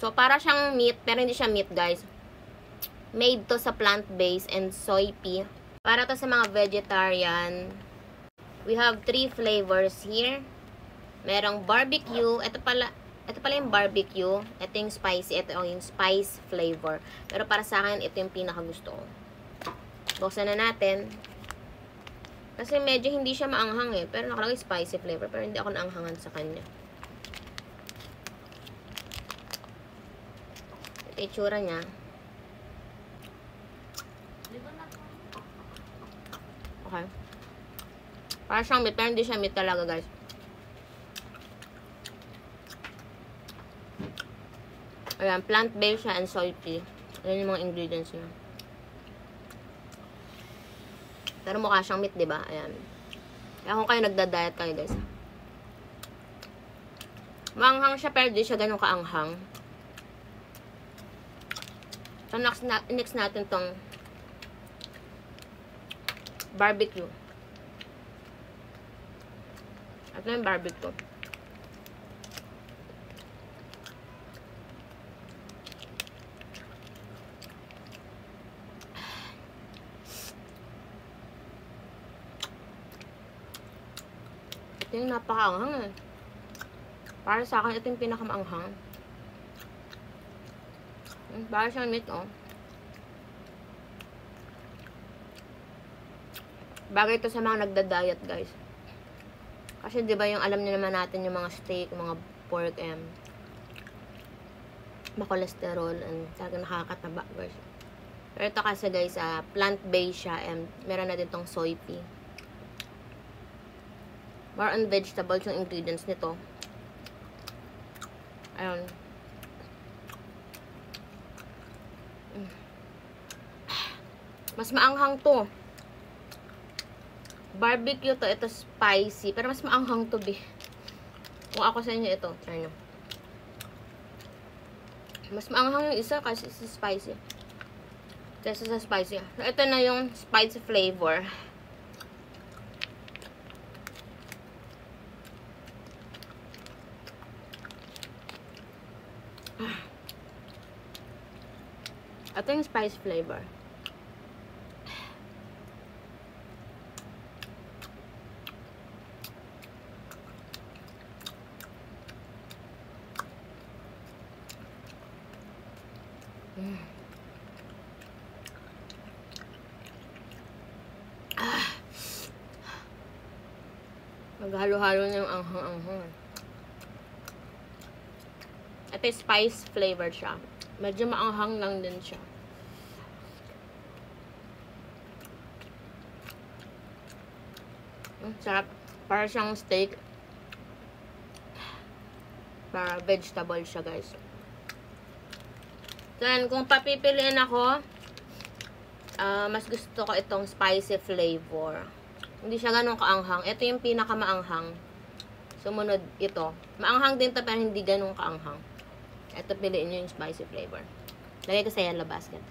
So, para siyang meat, pero hindi siya meat, guys. Made to sa plant-based and soy pea. Para to sa mga vegetarian. We have 3 flavors here. Merong barbecue. Ito pala yung barbecue. Ito yung spicy. Ito yung spice flavor. Pero para sa akin, ito yung pinakagusto ko. Buksan na natin. Kasi medyo hindi siya maanghang eh. Pero nakalagay spicy flavor. Pero hindi ako naanghangan sa kanya. Ito yung itsura niya. Okay. Para siyang meat. Pero hindi siya meat talaga, guys. Ayan, plant-based siya and soy pea. Ayan yung mga ingredients niya. Pero mukha siyang meat, diba? Ayan. Kaya kung kayo nagda-diet kayo, guys. Maanghang siya, pero di siya ganun kaanghang. So, next natin tong barbecue. Ito yung barbecue. Ito yung napakaanghang eh. Para sa akin, ito yung pinakamaanghang. Para siyang meat, oh. Bagay ito sa mga nagda-diet, guys. Kasi, di ba, yung alam niyo naman natin yung mga steak, mga pork, makolesterol, and talagang nakakataba, guys. Pero ito kasi, guys, plant-based siya, and meron na din tong soy pea. More on vegetables yung ingredients nito. Ayun. Mas maanghang to. Barbecue to. Ito spicy. Pero mas maanghang to, be. Kung ako sa inyo, ito. Try nyo. Mas maanghang yung isa kasi sa spicy. Kasi sa spicy. So, ito na yung spicy flavor. Ito yung spice flavor. Maghalo-halo na yung anghang-anghang. Ito yung spice flavor siya. Medyo maanghang lang din siya. Sarap. Para siyang steak. Para vegetable siya, guys. Then, kung papipiliin ako, mas gusto ko itong spicy flavor. Hindi siya ganun kaanghang. Ito yung pinakamaanghang. Sumunod ito. Maanghang din to pero hindi ganun kaanghang. Ito, piliin nyo yung spicy flavor. Lagay ko sa yellow basket.